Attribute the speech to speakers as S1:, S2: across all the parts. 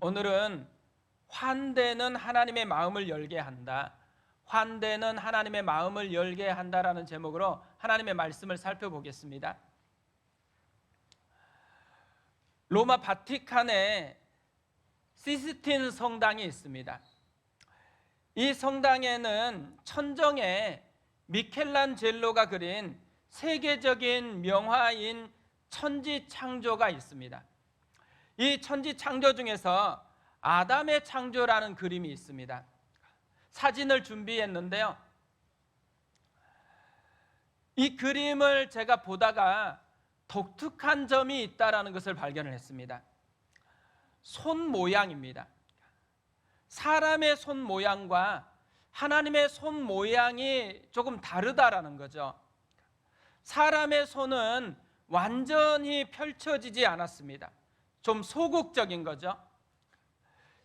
S1: 오늘은 환대는 하나님의 마음을 열게 한다. 환대는 하나님의 마음을 열게 한다라는 제목으로 하나님의 말씀을 살펴보겠습니다. 로마 바티칸에 시스틴 성당이 있습니다. 이 성당에는 천정에 미켈란젤로가 그린 세계적인 명화인 천지창조가 있습니다. 이 천지창조 중에서 아담의 창조라는 그림이 있습니다. 사진을 준비했는데요, 이 그림을 제가 보다가 독특한 점이 있다는 것을 발견을 했습니다. 손 모양입니다. 사람의 손 모양과 하나님의 손 모양이 조금 다르다라는 거죠. 사람의 손은 완전히 펼쳐지지 않았습니다. 좀 소극적인 거죠.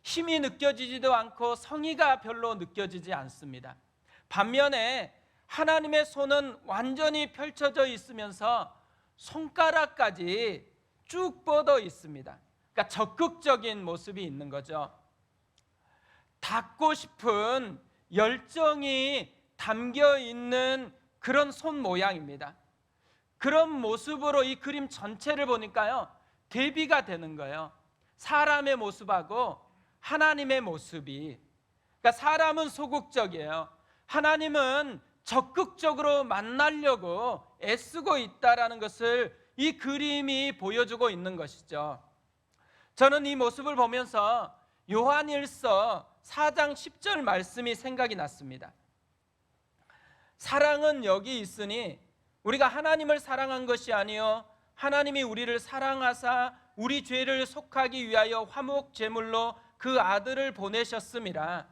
S1: 힘이 느껴지지도 않고 성의가 별로 느껴지지 않습니다. 반면에 하나님의 손은 완전히 펼쳐져 있으면서 손가락까지 쭉 뻗어 있습니다. 그러니까 적극적인 모습이 있는 거죠. 닿고 싶은 열정이 담겨 있는 그런 손 모양입니다. 그런 모습으로 이 그림 전체를 보니까요, 대비가 되는 거예요. 사람의 모습하고 하나님의 모습이. 그러니까 사람은 소극적이에요. 하나님은 적극적으로 만나려고 애쓰고 있다라는 것을 이 그림이 보여주고 있는 것이죠. 저는 이 모습을 보면서 요한일서 4장 10절 말씀이 생각이 났습니다. 사랑은 여기 있으니 우리가 하나님을 사랑한 것이 아니요 하나님이 우리를 사랑하사 우리 죄를 속하기 위하여 화목 제물로 그 아들을 보내셨음이라.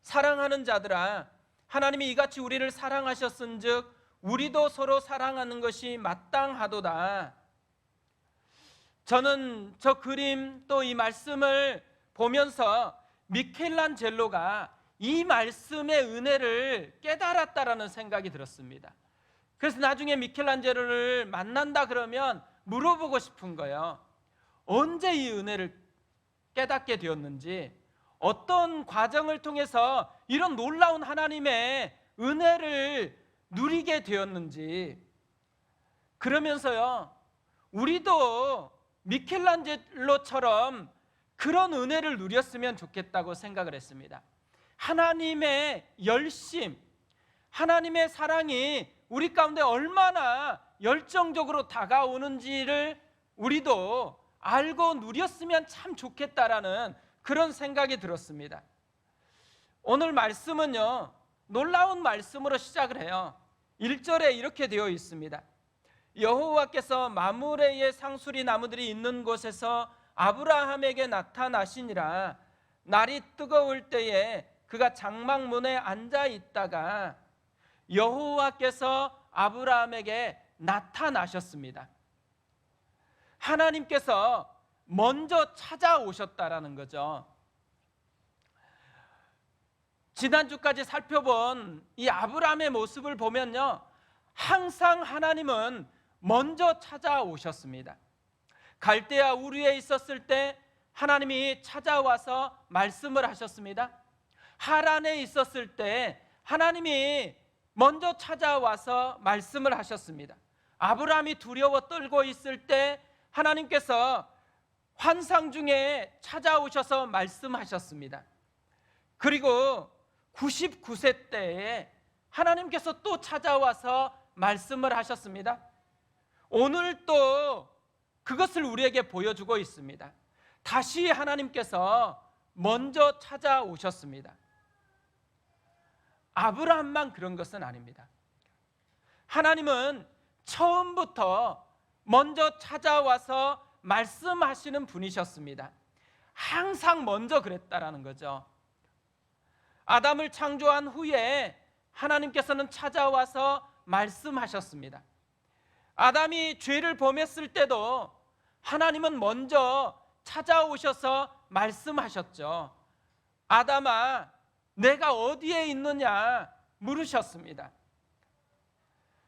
S1: 사랑하는 자들아, 하나님이 이같이 우리를 사랑하셨은즉 우리도 서로 사랑하는 것이 마땅하도다. 저는 저 그림 또 이 말씀을 보면서 미켈란젤로가 이 말씀의 은혜를 깨달았다라는 생각이 들었습니다. 그래서 나중에 미켈란젤로를 만난다 그러면 물어보고 싶은 거예요. 언제 이 은혜를 깨닫게 되었는지, 어떤 과정을 통해서 이런 놀라운 하나님의 은혜를 누리게 되었는지. 그러면서요, 우리도 미켈란젤로처럼 그런 은혜를 누렸으면 좋겠다고 생각을 했습니다. 하나님의 열심, 하나님의 사랑이 우리 가운데 얼마나 열정적으로 다가오는지를 우리도 알고 누렸으면 참 좋겠다라는 그런 생각이 들었습니다. 오늘 말씀은요, 놀라운 말씀으로 시작을 해요. 1절에 이렇게 되어 있습니다. 여호와께서 마므레의 상수리 나무들이 있는 곳에서 아브라함에게 나타나시니라. 날이 뜨거울 때에 그가 장막문에 앉아 있다가 여호와께서 아브라함에게 나타나셨습니다. 하나님께서 먼저 찾아오셨다라는 거죠. 지난주까지 살펴본 이 아브라함의 모습을 보면요, 항상 하나님은 먼저 찾아오셨습니다. 갈대아 우르에 있었을 때 하나님이 찾아와서 말씀을 하셨습니다. 하란에 있었을 때 하나님이 먼저 찾아와서 말씀을 하셨습니다. 아브라함이 두려워 떨고 있을 때 하나님께서 환상 중에 찾아오셔서 말씀하셨습니다. 그리고 99세 때에 하나님께서 또 찾아와서 말씀을 하셨습니다. 오늘 또 그것을 우리에게 보여주고 있습니다. 다시 하나님께서 먼저 찾아오셨습니다. 아브라함만 그런 것은 아닙니다. 하나님은 처음부터 먼저 찾아와서 말씀하시는 분이셨습니다. 항상 먼저 그랬다라는 거죠. 아담을 창조한 후에 하나님께서는 찾아와서 말씀하셨습니다. 아담이 죄를 범했을 때도 하나님은 먼저 찾아오셔서 말씀하셨죠. 아담아, 내가 어디에 있느냐 물으셨습니다.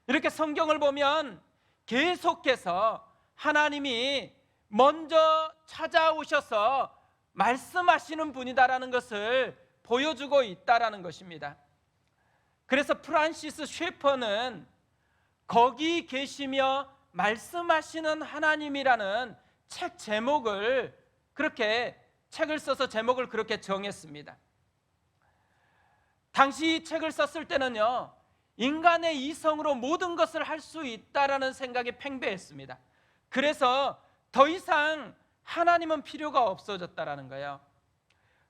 S1: 이렇게 성경을 보면 계속해서 하나님이 먼저 찾아오셔서 말씀하시는 분이다라는 것을 보여주고 있다라는 것입니다. 그래서 프란시스 셰퍼는 거기 계시며 말씀하시는 하나님이라는 책 제목을 그렇게 책을 써서 제목을 그렇게 정했습니다. 당시 책을 썼을 때는요, 인간의 이성으로 모든 것을 할 수 있다라는 생각이 팽배했습니다. 그래서 더 이상 하나님은 필요가 없어졌다라는 거예요.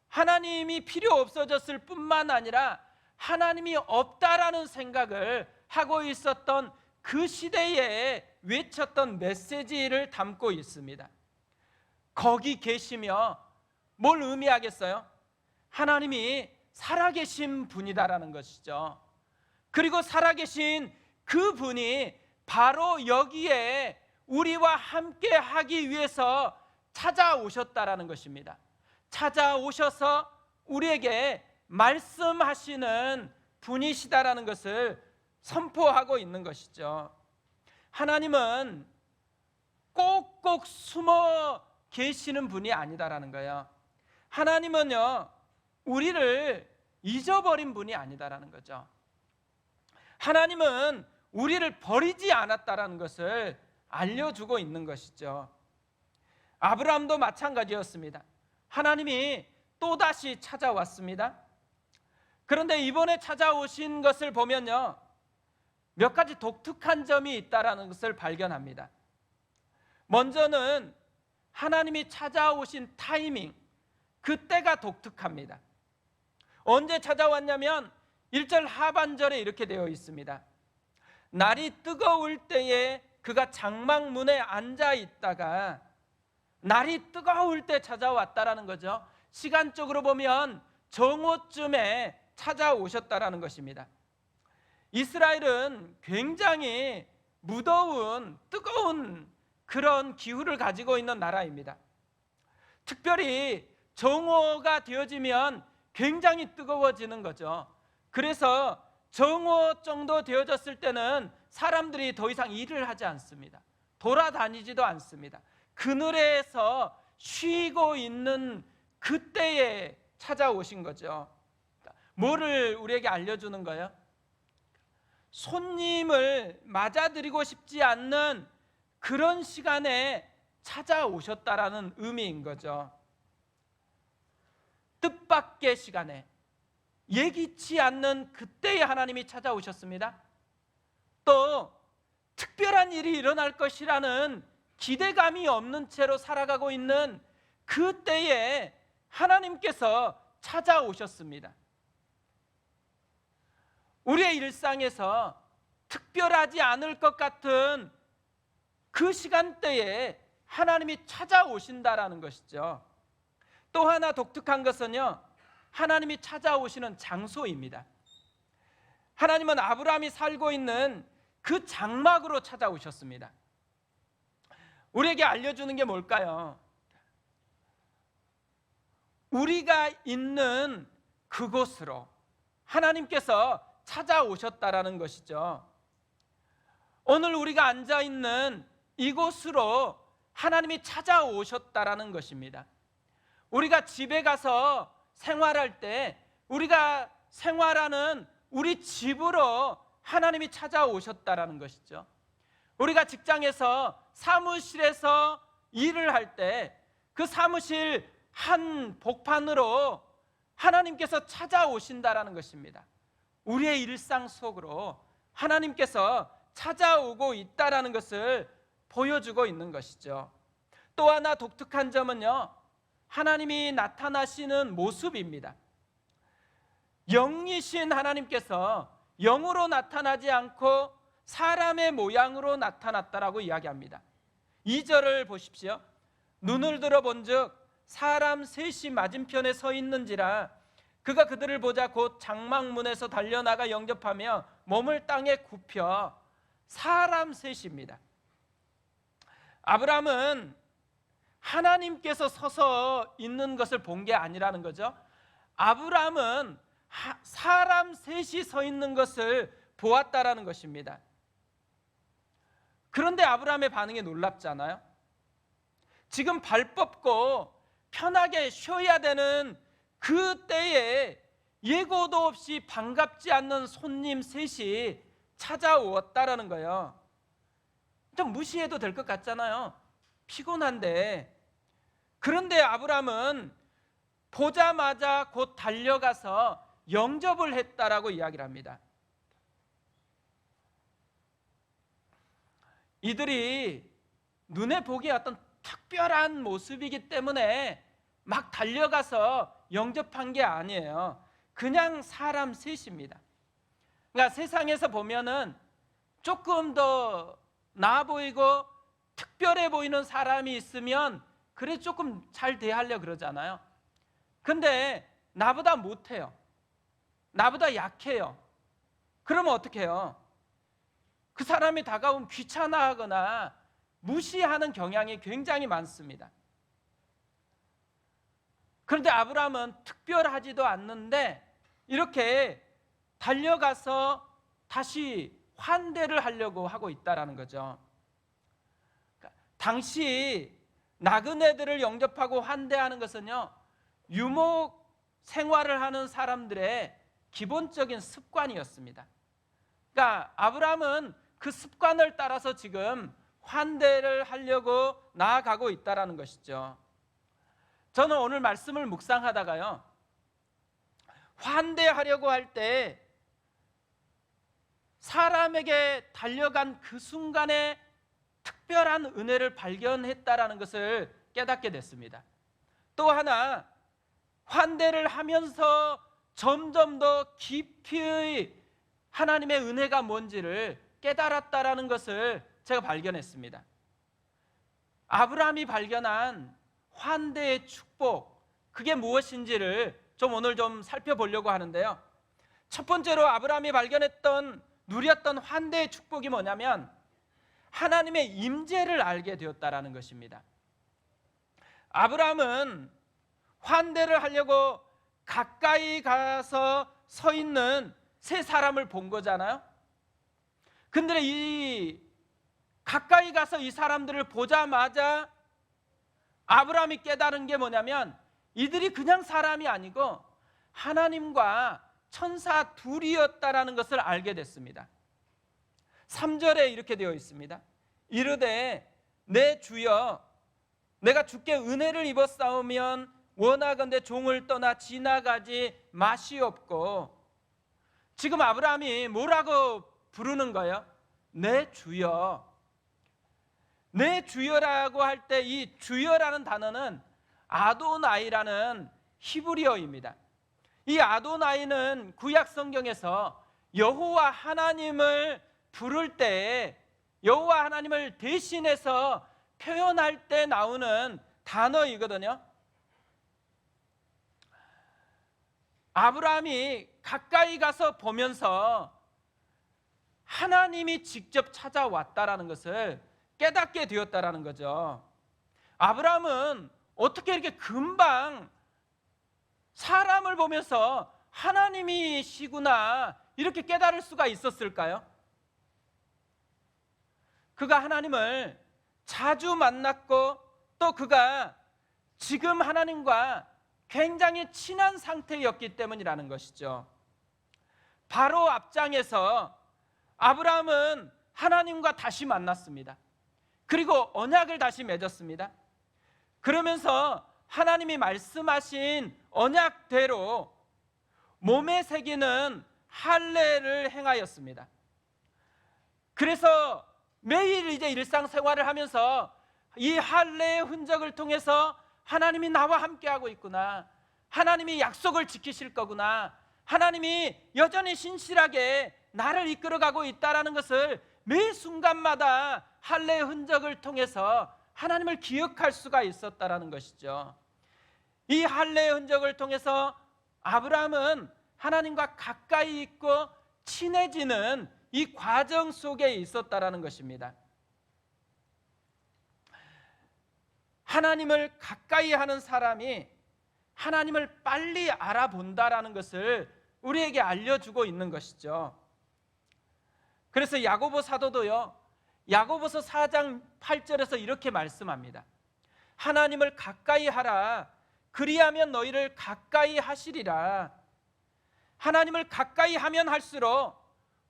S1: 하나님이 필요 없어졌을 뿐만 아니라 하나님이 없다라는 생각을 하고 있었던 그 시대에 외쳤던 메시지를 담고 있습니다. 거기 계시며 뭘 의미하겠어요? 하나님이 살아계신 분이다라는 것이죠. 그리고 살아계신 그 분이 바로 여기에 우리와 함께 하기 위해서 찾아오셨다라는 것입니다. 찾아오셔서 우리에게 말씀하시는 분이시다라는 것을 선포하고 있는 것이죠. 하나님은 꼭꼭 숨어 계시는 분이 아니다라는 거예요. 하나님은요, 우리를 잊어버린 분이 아니다라는 거죠. 하나님은 우리를 버리지 않았다라는 것을 알려주고 있는 것이죠. 아브라함도 마찬가지였습니다. 하나님이 또다시 찾아왔습니다. 그런데 이번에 찾아오신 것을 보면요, 몇 가지 독특한 점이 있다라는 것을 발견합니다. 먼저는 하나님이 찾아오신 타이밍, 그때가 독특합니다. 언제 찾아왔냐면 1절 하반절에 이렇게 되어 있습니다. 날이 뜨거울 때에 그가 장막문에 앉아 있다가, 날이 뜨거울 때 찾아왔다라는 거죠. 시간적으로 보면 정오쯤에 찾아오셨다라는 것입니다. 이스라엘은 굉장히 무더운 뜨거운 그런 기후를 가지고 있는 나라입니다. 특별히 정오가 되어지면 굉장히 뜨거워지는 거죠. 그래서 정오 정도 되어졌을 때는 사람들이 더 이상 일을 하지 않습니다. 돌아다니지도 않습니다. 그늘에서 쉬고 있는 그때에 찾아오신 거죠. 뭐를 우리에게 알려주는 거예요? 손님을 맞아들이고 싶지 않는 그런 시간에 찾아오셨다라는 의미인 거죠. 뜻밖의 시간에, 예기치 않는 그때에 하나님이 찾아오셨습니다. 또 특별한 일이 일어날 것이라는 기대감이 없는 채로 살아가고 있는 그때에 하나님께서 찾아오셨습니다. 우리의 일상에서 특별하지 않을 것 같은 그 시간대에 하나님이 찾아오신다라는 것이죠. 또 하나 독특한 것은요, 하나님이 찾아오시는 장소입니다. 하나님은 아브라함이 살고 있는 그 장막으로 찾아오셨습니다. 우리에게 알려주는 게 뭘까요? 우리가 있는 그곳으로 하나님께서 찾아오셨다라는 것이죠. 오늘 우리가 앉아 있는 이곳으로 하나님이 찾아오셨다라는 것입니다. 우리가 집에 가서 생활할 때 우리가 생활하는 우리 집으로 하나님이 찾아오셨다라는 것이죠. 우리가 직장에서 사무실에서 일을 할 때 그 사무실 한 복판으로 하나님께서 찾아오신다라는 것입니다. 우리의 일상 속으로 하나님께서 찾아오고 있다라는 것을 보여주고 있는 것이죠. 또 하나 독특한 점은요, 하나님이 나타나시는 모습입니다. 영이신 하나님께서 영으로 나타나지 않고 사람의 모양으로 나타났다라고 이야기합니다. 2절을 보십시오. 눈을 들어본즉 사람 셋이 맞은편에 서 있는지라 그가 그들을 보자 곧 장막문에서 달려나가 영접하며 몸을 땅에 굽혀. 사람 셋입니다. 아브라함은 하나님께서 서서 있는 것을 본 게 아니라는 거죠. 아브라함은 사람 셋이 서 있는 것을 보았다라는 것입니다. 그런데 아브라함의 반응이 놀랍지 않아요? 지금 발 뻗고 편하게 쉬어야 되는 그 때에 예고도 없이 반갑지 않는 손님 셋이 찾아왔다라는 거예요. 좀 무시해도 될 것 같잖아요. 피곤한데. 그런데 아브라함은 보자마자 곧 달려가서 영접을 했다라고 이야기를 합니다. 이들이 눈에 보기에 어떤 특별한 모습이기 때문에 막 달려가서 영접한 게 아니에요. 그냥 사람 셋입니다. 그러니까 세상에서 보면은 조금 더 나아 보이고 특별해 보이는 사람이 있으면 그래 조금 잘 대하려고 그러잖아요. 근데 나보다 못해요. 나보다 약해요. 그러면 어떻게 해요? 그 사람이 다가오면 귀찮아하거나 무시하는 경향이 굉장히 많습니다. 그런데 아브라함은 특별하지도 않는데 이렇게 달려가서 다시 환대를 하려고 하고 있다는 거죠. 당시 나그네들을 영접하고 환대하는 것은요, 유목 생활을 하는 사람들의 기본적인 습관이었습니다. 그러니까 아브라함은 그 습관을 따라서 지금 환대를 하려고 나아가고 있다는 것이죠. 저는 오늘 말씀을 묵상하다가요, 환대하려고 할 때 사람에게 달려간 그 순간에 특별한 은혜를 발견했다라는 것을 깨닫게 됐습니다. 또 하나, 환대를 하면서 점점 더 깊이 하나님의 은혜가 뭔지를 깨달았다라는 것을 제가 발견했습니다. 아브라함이 발견한 환대의 축복, 그게 무엇인지를 좀 오늘 좀 살펴보려고 하는데요. 첫 번째로 아브라함이 발견했던, 누렸던 환대의 축복이 뭐냐면 하나님의 임재를 알게 되었다라는 것입니다. 아브라함은 환대를 하려고 가까이 가서 서 있는 세 사람을 본 거잖아요. 근데 이 가까이 가서 이 사람들을 보자마자 아브라함이 깨달은 게 뭐냐면 이들이 그냥 사람이 아니고 하나님과 천사 둘이었다라는 것을 알게 됐습니다. 3절에 이렇게 되어 있습니다. 이르되 내 주여, 내가 주께 은혜를 입었사오면 원하건대 종을 떠나 지나가지 마시옵고. 지금 아브라함이 뭐라고 부르는 거예요? 내 주여. 내 주여라고 할 때 이 주여라는 단어는 아도나이라는 히브리어입니다. 이 아도나이는 구약 성경에서 여호와 하나님을 부를 때, 여호와 하나님을 대신해서 표현할 때 나오는 단어이거든요. 아브라함이 가까이 가서 보면서 하나님이 직접 찾아왔다라는 것을 깨닫게 되었다라는 거죠. 아브라함은 어떻게 이렇게 금방 사람을 보면서 하나님이시구나 이렇게 깨달을 수가 있었을까요? 그가 하나님을 자주 만났고 또 그가 지금 하나님과 굉장히 친한 상태였기 때문이라는 것이죠. 바로 앞장에서 아브라함은 하나님과 다시 만났습니다. 그리고 언약을 다시 맺었습니다. 그러면서 하나님이 말씀하신 언약대로 몸에 새기는 할례를 행하였습니다. 그래서 매일 이제 일상생활을 하면서 이 할례의 흔적을 통해서 하나님이 나와 함께하고 있구나, 하나님이 약속을 지키실 거구나, 하나님이 여전히 신실하게 나를 이끌어가고 있다는 것을 매 순간마다 할례의 흔적을 통해서 하나님을 기억할 수가 있었다는 것이죠. 이 할례의 흔적을 통해서 아브라함은 하나님과 가까이 있고 친해지는 이 과정 속에 있었다는 것입니다. 하나님을 가까이 하는 사람이 하나님을 빨리 알아본다라는 것을 우리에게 알려주고 있는 것이죠. 그래서 야고보 사도도요, 야고보서 4장 8절에서 이렇게 말씀합니다. 하나님을 가까이 하라. 그리하면 너희를 가까이 하시리라. 하나님을 가까이 하면 할수록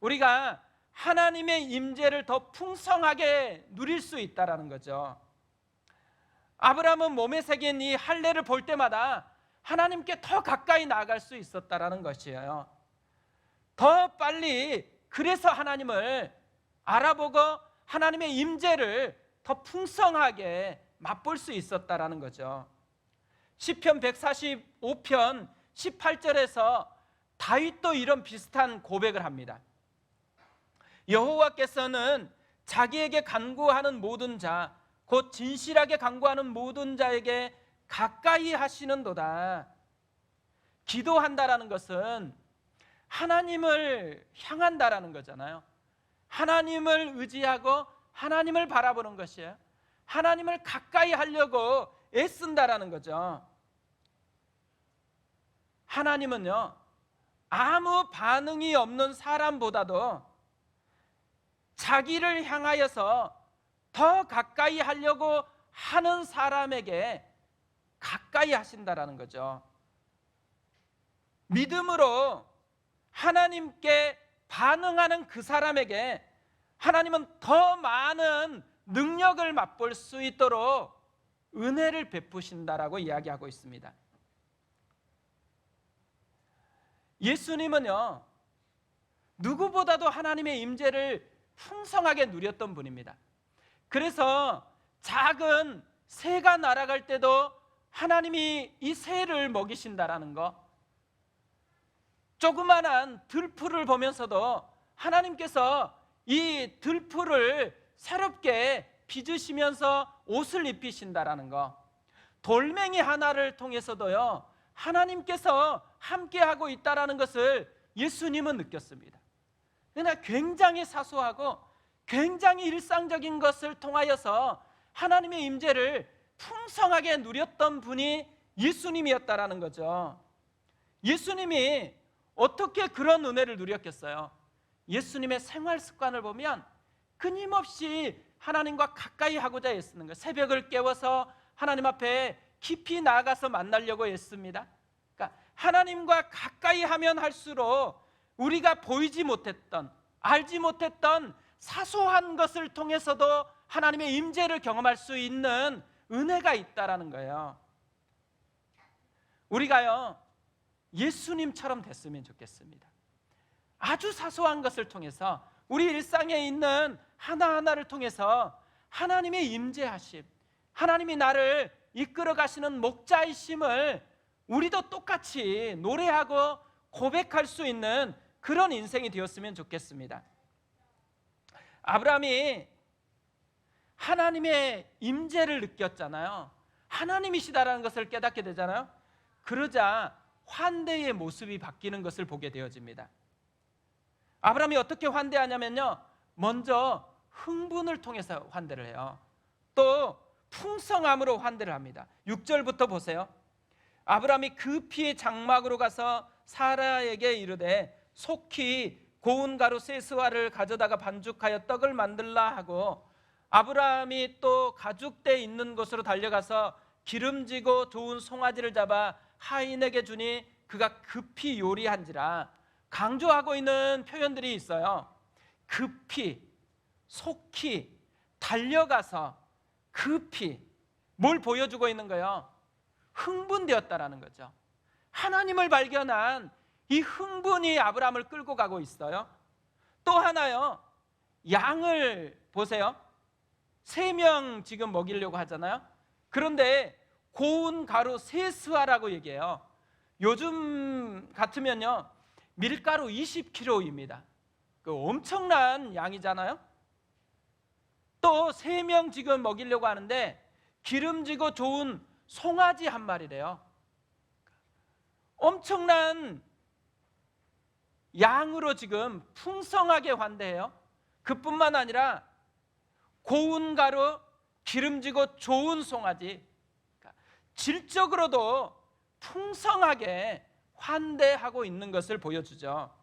S1: 우리가 하나님의 임재를 더 풍성하게 누릴 수 있다라는 거죠. 아브라함은 몸에 새긴 이 할례를 볼 때마다 하나님께 더 가까이 나아갈 수 있었다라는 것이에요. 더 빨리 그래서 하나님을 알아보고 하나님의 임재를 더 풍성하게 맛볼 수 있었다라는 거죠. 시편 145편 18절에서 다윗도 이런 비슷한 고백을 합니다. 여호와께서는 자기에게 간구하는 모든 자, 곧 진실하게 간구하는 모든 자에게 가까이 하시는도다. 기도한다라는 것은 하나님을 향한다라는 거잖아요. 하나님을 의지하고 하나님을 바라보는 것이에요. 하나님을 가까이 하려고 애쓴다라는 거죠. 하나님은요, 아무 반응이 없는 사람보다도 자기를 향하여서 더 가까이 하려고 하는 사람에게 가까이 하신다라는 거죠. 믿음으로 하나님께 반응하는 그 사람에게 하나님은 더 많은 능력을 맛볼 수 있도록 은혜를 베푸신다라고 이야기하고 있습니다. 예수님은요, 누구보다도 하나님의 임재를 풍성하게 누렸던 분입니다. 그래서 작은 새가 날아갈 때도 하나님이 이 새를 먹이신다라는 거, 조그만한 들풀을 보면서도 하나님께서 이 들풀을 새롭게 빚으시면서 옷을 입히신다라는 거, 돌멩이 하나를 통해서도요 하나님께서 함께하고 있다라는 것을 예수님은 느꼈습니다. 그러나 굉장히 사소하고 굉장히 일상적인 것을 통하여서 하나님의 임재를 풍성하게 누렸던 분이 예수님이었다라는 거죠. 예수님이 어떻게 그런 은혜를 누렸겠어요? 예수님의 생활 습관을 보면 끊임없이 하나님과 가까이 하고자 애쓰는 거예요. 새벽을 깨워서 하나님 앞에 깊이 나아가서 만나려고 애씁니다. 그러니까 하나님과 가까이 하면 할수록 우리가 보이지 못했던, 알지 못했던 사소한 것을 통해서도 하나님의 임재를 경험할 수 있는 은혜가 있다라는 거예요. 우리가요 예수님처럼 됐으면 좋겠습니다. 아주 사소한 것을 통해서 우리 일상에 있는 하나하나를 통해서 하나님의 임재하심, 하나님이 나를 이끌어 가시는 목자이심을 우리도 똑같이 노래하고 고백할 수 있는 그런 인생이 되었으면 좋겠습니다. 아브라함이 하나님의 임재를 느꼈잖아요. 하나님이시다라는 것을 깨닫게 되잖아요. 그러자 환대의 모습이 바뀌는 것을 보게 되어집니다. 아브라함이 어떻게 환대하냐면요, 먼저 흥분을 통해서 환대를 해요. 또 풍성함으로 환대를 합니다. 6절부터 보세요. 아브라함이 급히 장막으로 가서 사라에게 이르되 속히 고운 가루 세 스와를 가져다가 반죽하여 떡을 만들라 하고, 아브라함이 또 가죽대 있는 곳으로 달려가서 기름지고 좋은 송아지를 잡아 하인에게 주니 그가 급히 요리한지라. 강조하고 있는 표현들이 있어요. 급히, 속히, 달려가서, 급히. 뭘 보여주고 있는 거예요? 흥분되었다라는 거죠. 하나님을 발견한 이 흥분이 아브라함을 끌고 가고 있어요. 또 하나요, 양을 보세요. 3명 지금 먹이려고 하잖아요. 그런데 고운 가루 3스와라고 얘기해요. 요즘 같으면요 밀가루 20kg입니다. 그 엄청난 양이잖아요. 또 3명 지금 먹이려고 하는데 기름지고 좋은 송아지 한 마리래요. 엄청난 양으로 지금 풍성하게 환대해요. 그뿐만 아니라 고운 가루, 기름지고 좋은 송아지, 질적으로도 풍성하게 환대하고 있는 것을 보여주죠.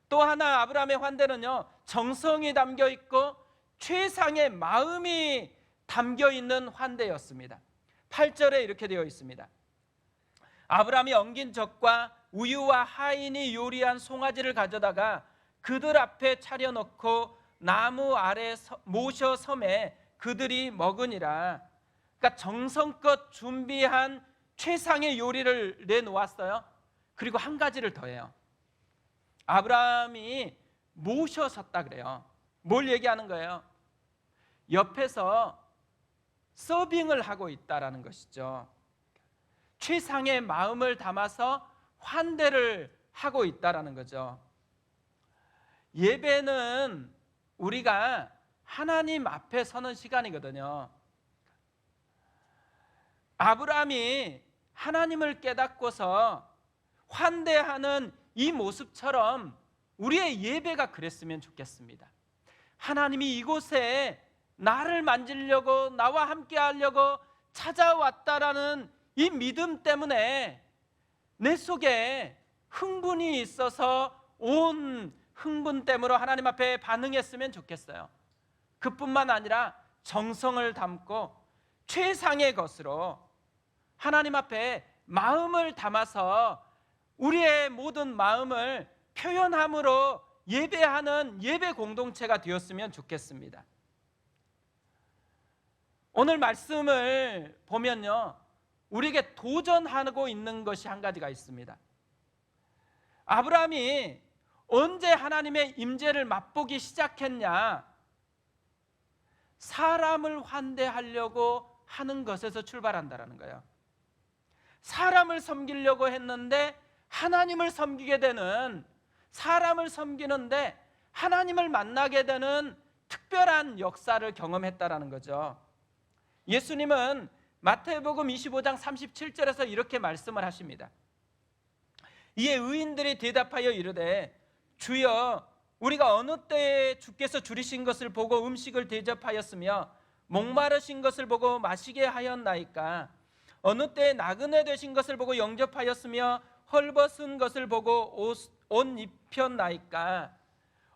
S1: 또 하나 아브라함의 환대는요 정성이 담겨 있고 최상의 마음이 담겨 있는 환대였습니다. 8절에 이렇게 되어 있습니다. 아브라함이 엉긴 젖과 우유와 하인이 요리한 송아지를 가져다가 그들 앞에 차려놓고 나무 아래 모셔 섬에 그들이 먹으니라. 그러니까 정성껏 준비한 최상의 요리를 내놓았어요. 그리고 한 가지를 더해요. 아브라함이 모셔섰다 그래요. 뭘 얘기하는 거예요? 옆에서 서빙을 하고 있다라는 것이죠. 최상의 마음을 담아서 환대를 하고 있다라는 거죠. 예배는 우리가 하나님 앞에 서는 시간이거든요. 아브라함이 하나님을 깨닫고서 환대하는 이 모습처럼 우리의 예배가 그랬으면 좋겠습니다. 하나님이 이곳에 나를 만지려고 나와 함께 하려고 찾아왔다라는 이 믿음 때문에 내 속에 흥분이 있어서 온 흥분 때문에 하나님 앞에 반응했으면 좋겠어요. 그뿐만 아니라 정성을 담고 최상의 것으로 하나님 앞에 마음을 담아서 우리의 모든 마음을 표현함으로 예배하는 예배 공동체가 되었으면 좋겠습니다. 오늘 말씀을 보면요, 우리에게 도전하고 있는 것이 한 가지가 있습니다. 아브라함이 언제 하나님의 임재를 맛보기 시작했냐? 사람을 환대하려고 하는 것에서 출발한다라는 거예요. 사람을 섬기려고 했는데 하나님을 섬기게 되는, 사람을 섬기는데 하나님을 만나게 되는 특별한 역사를 경험했다라는 거죠. 예수님은 마태복음 25장 37절에서 이렇게 말씀을 하십니다. 이에 의인들이 대답하여 이르되 주여 우리가 어느 때에 주께서 줄이신 것을 보고 음식을 대접하였으며 목마르신 것을 보고 마시게 하였나이까? 어느 때에 나그네 되신 것을 보고 영접하였으며 헐벗은 것을 보고 옷 입혔나이까?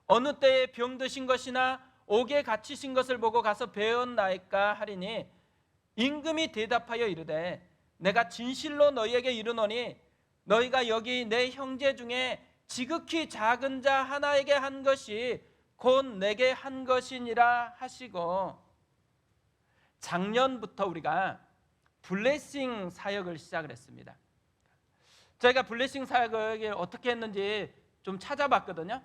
S1: 어느 때에 병드신 것이나 옥에 갇히신 것을 보고 가서 배웠나이까? 하리니 임금이 대답하여 이르되 내가 진실로 너희에게 이르노니 너희가 여기 내 형제 중에 지극히 작은 자 하나에게 한 것이 곧 내게 한 것이니라 하시고, 작년부터 우리가 블레싱 사역을 시작을 했습니다. 저희가 블레싱 사역을 어떻게 했는지 좀 찾아봤거든요.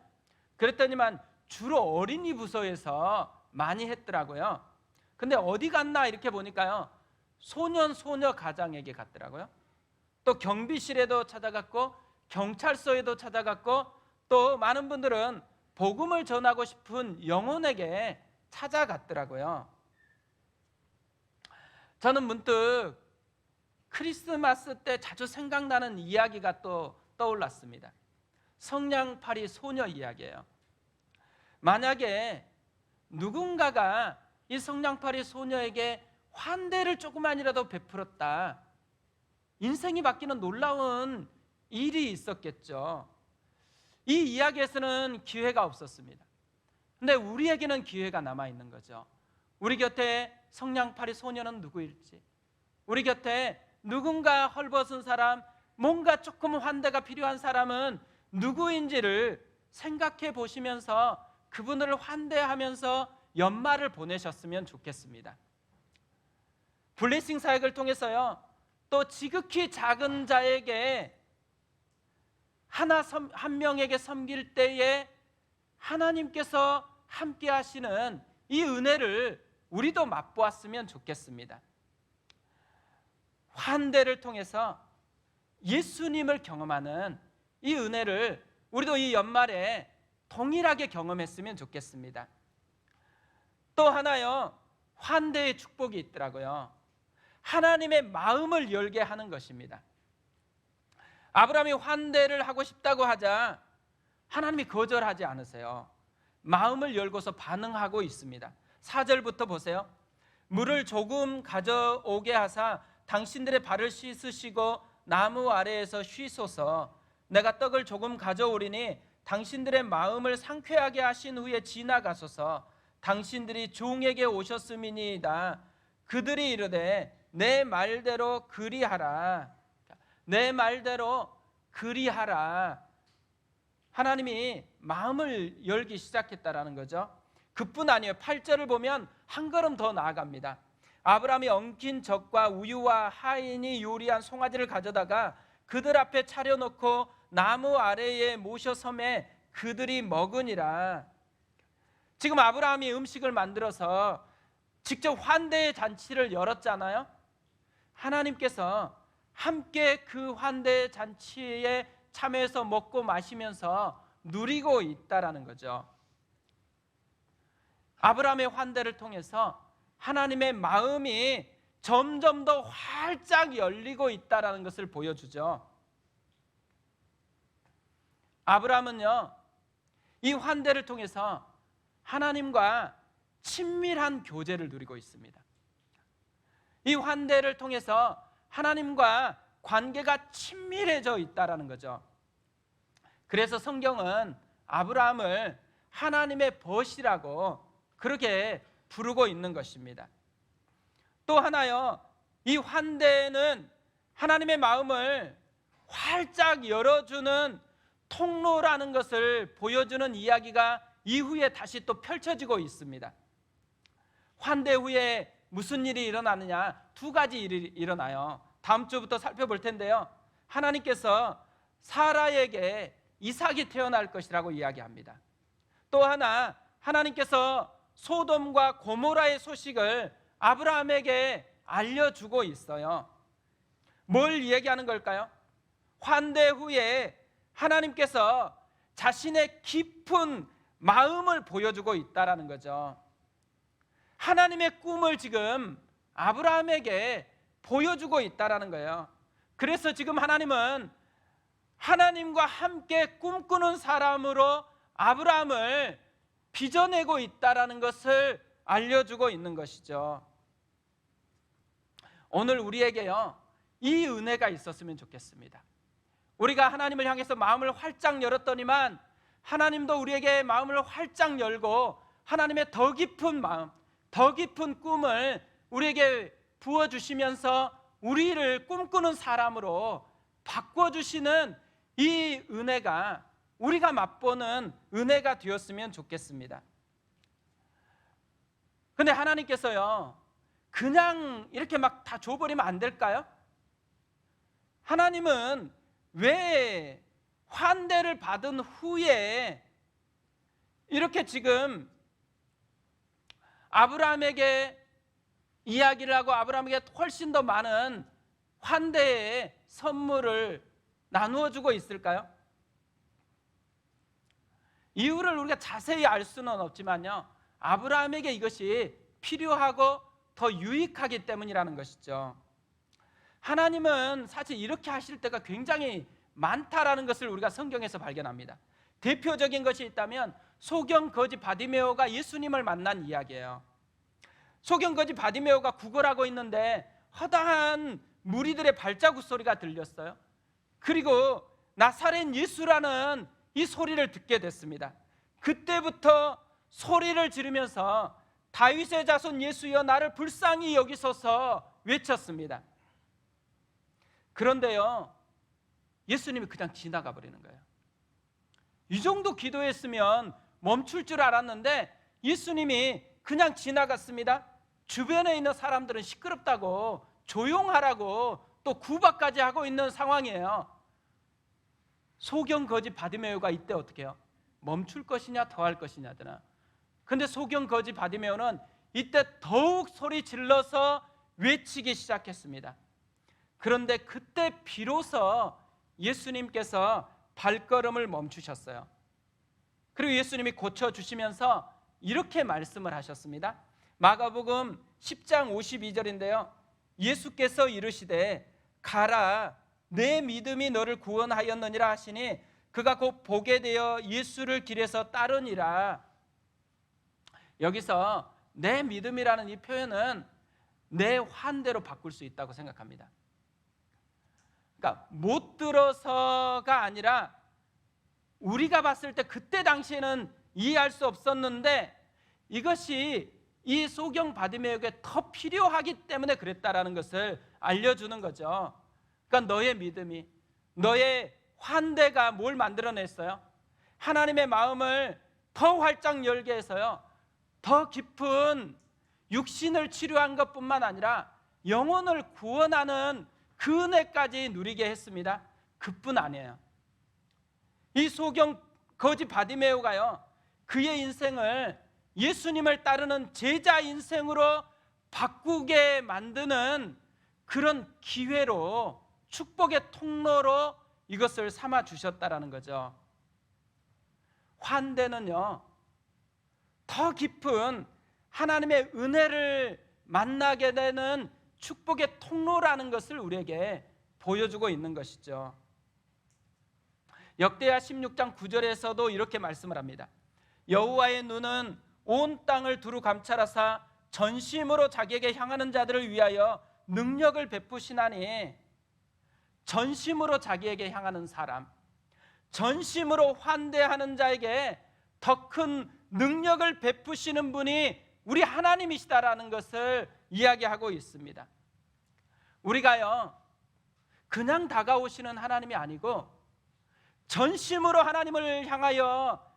S1: 그랬더니만 주로 어린이 부서에서 많이 했더라고요. 근데 어디 갔나 이렇게 보니까요, 소년 소녀 가장에게 갔더라고요. 또 경비실에도 찾아갔고 경찰서에도 찾아갔고, 또 많은 분들은 복음을 전하고 싶은 영혼에게 찾아갔더라고요. 저는 문득 크리스마스 때 자주 생각나는 이야기가 또 떠올랐습니다. 성냥팔이 소녀 이야기예요. 만약에 누군가가 이 성냥팔이 소녀에게 환대를 조금만이라도 베풀었다, 인생이 바뀌는 놀라운 일이 있었겠죠. 이 이야기에서는 기회가 없었습니다. 근데 우리에게는 기회가 남아있는 거죠. 우리 곁에 성냥팔이 소녀는 누구일지, 우리 곁에 누군가 헐벗은 사람, 뭔가 조금 환대가 필요한 사람은 누구인지를 생각해 보시면서 그분을 환대하면서 연말을 보내셨으면 좋겠습니다. 블레싱 사역을 통해서요, 또 지극히 작은 자에게 한 명에게 섬길 때에 하나님께서 함께 하시는 이 은혜를 우리도 맛보았으면 좋겠습니다. 환대를 통해서 예수님을 경험하는 이 은혜를 우리도 이 연말에 동일하게 경험했으면 좋겠습니다. 또 하나요, 환대의 축복이 있더라고요. 하나님의 마음을 열게 하는 것입니다. 아브라함이 환대를 하고 싶다고 하자 하나님이 거절하지 않으세요. 마음을 열고서 반응하고 있습니다. 4절부터 보세요. 물을 조금 가져오게 하사 당신들의 발을 씻으시고 나무 아래에서 쉬소서. 내가 떡을 조금 가져오리니 당신들의 마음을 상쾌하게 하신 후에 지나가소서. 당신들이 종에게 오셨음이니이다. 그들이 이르되 내 말대로 그리하라. 내 말대로 그리하라. 하나님이 마음을 열기 시작했다라는 거죠. 그뿐 아니에요. 8절을 보면 한 걸음 더 나아갑니다. 아브라함이 엉킨 젖과 우유와 하인이 요리한 송아지를 가져다가 그들 앞에 차려놓고 나무 아래에 모셔 섬에 그들이 먹으니라. 지금 아브라함이 음식을 만들어서 직접 환대의 잔치를 열었잖아요. 하나님께서 함께 그 환대의 잔치에 참여해서 먹고 마시면서 누리고 있다라는 거죠. 아브라함의 환대를 통해서 하나님의 마음이 점점 더 활짝 열리고 있다라는 것을 보여주죠. 아브라함은요, 이 환대를 통해서 하나님과 친밀한 교제를 누리고 있습니다. 이 환대를 통해서 하나님과 관계가 친밀해져 있다라는 거죠. 그래서 성경은 아브라함을 하나님의 벗이라고 그렇게 부르고 있는 것입니다. 또 하나요, 이 환대는 하나님의 마음을 활짝 열어주는 통로라는 것을 보여주는 이야기가 이후에 다시 또 펼쳐지고 있습니다. 환대 후에 무슨 일이 일어나느냐? 두 가지 일이 일어나요. 다음 주부터 살펴볼 텐데요, 하나님께서 사라에게 이삭이 태어날 것이라고 이야기합니다. 또 하나, 하나님께서 소돔과 고모라의 소식을 아브라함에게 알려주고 있어요. 뭘 얘기하는 걸까요? 환대 후에 하나님께서 자신의 깊은 마음을 보여주고 있다라는 거죠. 하나님의 꿈을 지금 아브라함에게 보여주고 있다라는 거예요. 그래서 지금 하나님은 하나님과 함께 꿈꾸는 사람으로 아브라함을 빚어내고 있다라는 것을 알려주고 있는 것이죠. 오늘 우리에게요, 이 은혜가 있었으면 좋겠습니다. 우리가 하나님을 향해서 마음을 활짝 열었더니만 하나님도 우리에게 마음을 활짝 열고 하나님의 더 깊은 마음, 더 깊은 꿈을 우리에게 부어주시면서 우리를 꿈꾸는 사람으로 바꿔주시는 이 은혜가 우리가 맛보는 은혜가 되었으면 좋겠습니다. 근데 하나님께서요, 그냥 이렇게 막 다 줘버리면 안 될까요? 하나님은 왜 환대를 받은 후에 이렇게 지금 아브라함에게 이야기를 하고 아브라함에게 훨씬 더 많은 환대의 선물을 나누어 주고 있을까요? 이유를 우리가 자세히 알 수는 없지만요, 아브라함에게 이것이 필요하고 더 유익하기 때문이라는 것이죠. 하나님은 사실 이렇게 하실 때가 굉장히 많다라는 것을 우리가 성경에서 발견합니다. 대표적인 것이 있다면 소경 거지 바디메오가 예수님을 만난 이야기예요. 소경 거지 바디메오가 구걸하고 있는데 허다한 무리들의 발자국 소리가 들렸어요. 그리고 나사렛 예수라는 이 소리를 듣게 됐습니다. 그때부터 소리를 지르면서 다윗의 자손 예수여 나를 불쌍히 여기소서 외쳤습니다. 그런데요, 예수님이 그냥 지나가 버리는 거예요. 이 정도 기도했으면 멈출 줄 알았는데 예수님이 그냥 지나갔습니다. 주변에 있는 사람들은 시끄럽다고 조용하라고 또 구박까지 하고 있는 상황이에요. 소경 거지 바디메오가 이때 어떻게 해요? 멈출 것이냐 더 할 것이냐더라. 근데 소경 거지 바디메오는 이때 더욱 소리 질러서 외치기 시작했습니다. 그런데 그때 비로소 예수님께서 발걸음을 멈추셨어요. 그리고 예수님이 고쳐주시면서 이렇게 말씀을 하셨습니다. 마가복음 10장 52절인데요 예수께서 이르시되 가라 내 믿음이 너를 구원하였느니라 하시니 그가 곧 보게 되어 예수를 길에서 따르니라. 여기서 내 믿음이라는 이 표현은 내 환대로 바꿀 수 있다고 생각합니다. 그러니까 못 들어서가 아니라 우리가 봤을 때 그때 당시에는 이해할 수 없었는데 이것이 이 소경 바디메오에게 더 필요하기 때문에 그랬다라는 것을 알려주는 거죠. 그러니까 너의 믿음이, 너의 환대가 뭘 만들어냈어요? 하나님의 마음을 더 활짝 열게 해서요, 더 깊은 육신을 치료한 것뿐만 아니라 영혼을 구원하는 그 은혜까지 누리게 했습니다. 그뿐 아니에요. 이 소경 거지 바디메오가요, 그의 인생을 예수님을 따르는 제자 인생으로 바꾸게 만드는 그런 기회로, 축복의 통로로 이것을 삼아 주셨다라는 거죠. 환대는요, 더 깊은 하나님의 은혜를 만나게 되는 축복의 통로라는 것을 우리에게 보여주고 있는 것이죠. 역대하 16장 9절에서도 이렇게 말씀을 합니다. 여호와의 눈은 온 땅을 두루 감찰하사 전심으로 자기에게 향하는 자들을 위하여 능력을 베푸시나니, 전심으로 자기에게 향하는 사람, 전심으로 환대하는 자에게 더 큰 능력을 베푸시는 분이 우리 하나님이시다라는 것을 이야기하고 있습니다. 우리가요, 그냥 다가오시는 하나님이 아니고 전심으로 하나님을 향하여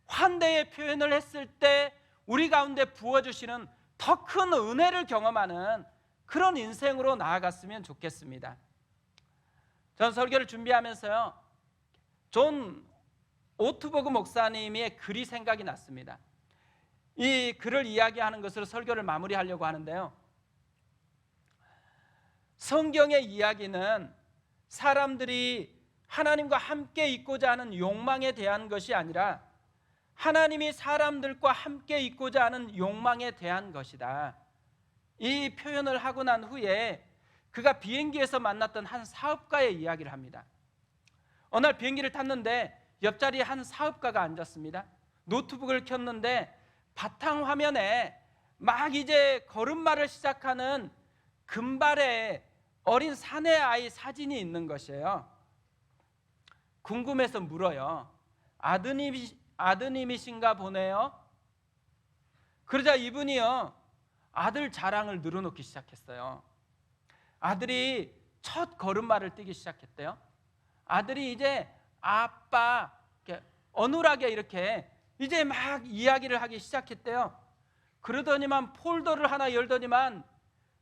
S1: 환대의 표현을 했을 때 우리 가운데 부어주시는 더 큰 은혜를 경험하는 그런 인생으로 나아갔으면 좋겠습니다. 전 설교를 준비하면서요, 존 오트버그 목사님의 글이 생각이 났습니다. 이 글을 이야기하는 것으로 설교를 마무리하려고 하는데요, 성경의 이야기는 사람들이 하나님과 함께 있고자 하는 욕망에 대한 것이 아니라 하나님이 사람들과 함께 있고자 하는 욕망에 대한 것이다. 이 표현을 하고 난 후에 그가 비행기에서 만났던 한 사업가의 이야기를 합니다. 어느 날 비행기를 탔는데 옆자리에 한 사업가가 앉았습니다. 노트북을 켰는데 바탕화면에 막 이제 걸음마를 시작하는 금발의 어린 사내 아이 사진이 있는 것이에요. 궁금해서 물어요. 아드님이신가 보네요. 그러자 이분이요, 아들 자랑을 늘어놓기 시작했어요. 아들이 첫 걸음마를 뛰기 시작했대요. 아들이 이제 아빠, 이렇게 어눌하게 이렇게 이제 막 이야기를 하기 시작했대요. 그러더니만 폴더를 하나 열더니만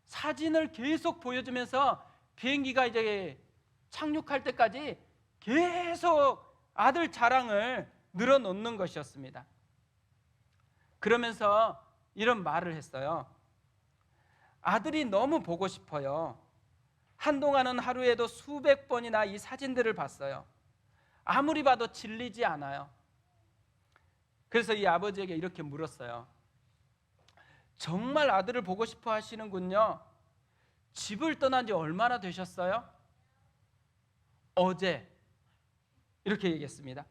S1: 사진을 계속 보여주면서 비행기가 이제 착륙할 때까지 계속 아들 자랑을 늘어놓는 것이었습니다. 그러면서 이런 말을 했어요. 아들이 너무 보고 싶어요. 한동안은 하루에도 수백 번이나 이 사진들을 봤어요. 아무리 봐도 질리지 않아요. 그래서 이 아버지에게 이렇게 물었어요. 정말 아들을 보고 싶어 하시는군요. 집을 떠난 지 얼마나 되셨어요? 어제. 이렇게 얘기했습니다.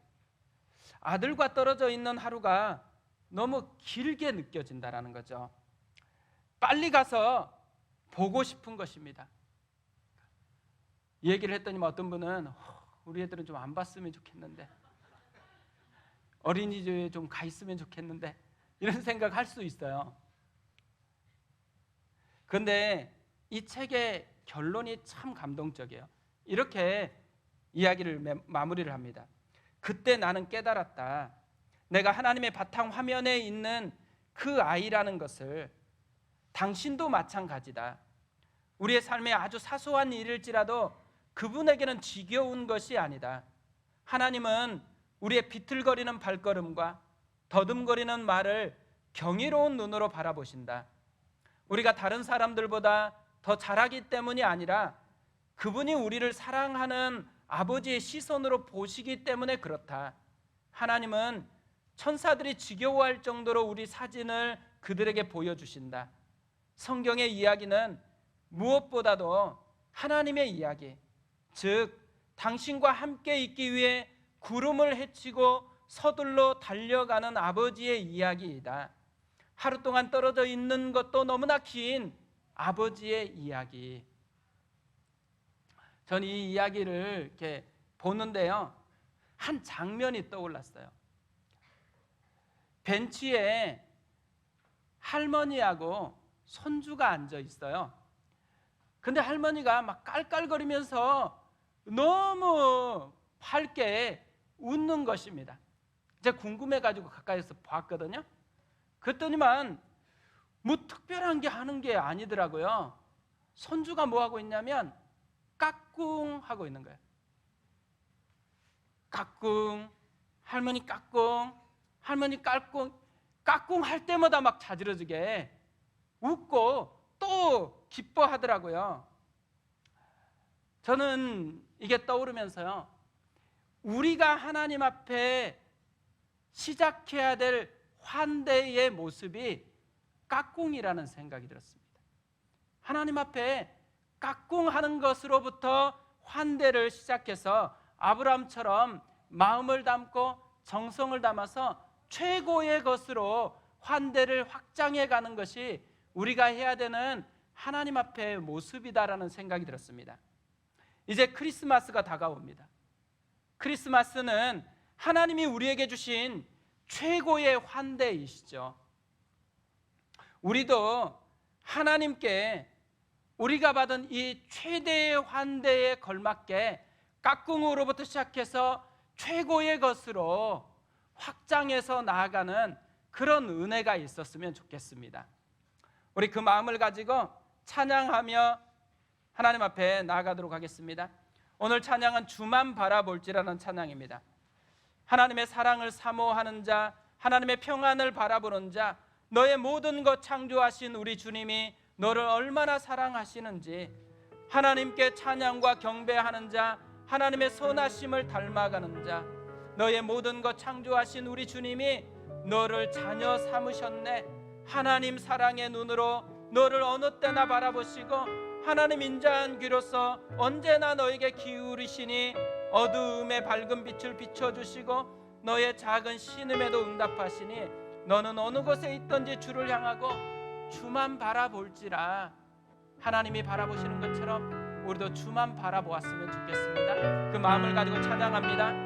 S1: 아들과 떨어져 있는 하루가 너무 길게 느껴진다라는 거죠. 빨리 가서 보고 싶은 것입니다. 얘기를 했더니 어떤 분은 우리 애들은 좀 안 봤으면 좋겠는데, 어린이집에 좀 가 있으면 좋겠는데, 이런 생각할 수 있어요. 그런데 이 책의 결론이 참 감동적이에요. 이렇게 이야기를 마무리를 합니다. 그때 나는 깨달았다. 내가 하나님의 바탕 화면에 있는 그 아이라는 것을. 당신도 마찬가지다. 우리의 삶에 아주 사소한 일일지라도 그분에게는 지겨운 것이 아니다. 하나님은 우리의 비틀거리는 발걸음과 더듬거리는 말을 경이로운 눈으로 바라보신다. 우리가 다른 사람들보다 더 잘하기 때문이 아니라 그분이 우리를 사랑하는 아버지의 시선으로 보시기 때문에 그렇다. 하나님은 천사들이 지겨워할 정도로 우리 사진을 그들에게 보여주신다. 성경의 이야기는 무엇보다도 하나님의 이야기, 즉 당신과 함께 있기 위해 구름을 헤치고 서둘러 달려가는 아버지의 이야기이다. 하루 동안 떨어져 있는 것도 너무나 긴 아버지의 이야기. 전 이 이야기를 이렇게 보는데요, 한 장면이 떠올랐어요. 벤치에 할머니하고 손주가 앉아 있어요. 근데 할머니가 막 깔깔거리면서 너무 밝게 웃는 것입니다. 제가 궁금해가지고 가까이서 봤거든요. 그랬더니만 뭐 특별한 게 하는 게 아니더라고요. 손주가 뭐 하고 있냐면 까꿍 하고 있는 거예요. 까꿍, 할머니 까꿍, 할머니 까꿍, 까꿍 할 때마다 막 자지러지게 웃고 또 기뻐하더라고요. 저는 이게 떠오르면서요, 우리가 하나님 앞에 시작해야 될 환대의 모습이 까꿍이라는 생각이 들었습니다. 하나님 앞에 까꿍하는 것으로부터 환대를 시작해서 아브라함처럼 마음을 담고 정성을 담아서 최고의 것으로 환대를 확장해 가는 것이 우리가 해야 되는 하나님 앞의 모습이다라는 생각이 들었습니다. 이제 크리스마스가 다가옵니다. 크리스마스는 하나님이 우리에게 주신 최고의 환대이시죠. 우리도 하나님께 우리가 받은 이 최대의 환대에 걸맞게 까꿍으로부터 시작해서 최고의 것으로 확장해서 나아가는 그런 은혜가 있었으면 좋겠습니다. 우리 그 마음을 가지고 찬양하며 하나님 앞에 나아가도록 하겠습니다. 오늘 찬양은 주만 바라볼지라는 찬양입니다. 하나님의 사랑을 사모하는 자, 하나님의 평안을 바라보는 자, 너의 모든 것 창조하신 우리 주님이 너를 얼마나 사랑하시는지, 하나님께 찬양과 경배하는 자, 하나님의 선하심을 닮아가는 자, 너의 모든 것 창조하신 우리 주님이 너를 자녀 삼으셨네. 하나님 사랑의 눈으로 너를 어느 때나 바라보시고 하나님 인자한 귀로서 언제나 너에게 기울이시니 어두움에 밝은 빛을 비춰주시고 너의 작은 신음에도 응답하시니 너는 어느 곳에 있든지 주를 향하고 주만 바라볼지라. 하나님이 바라보시는 것처럼 우리도 주만 바라보았으면 좋겠습니다. 그 마음을 가지고 찬양합니다.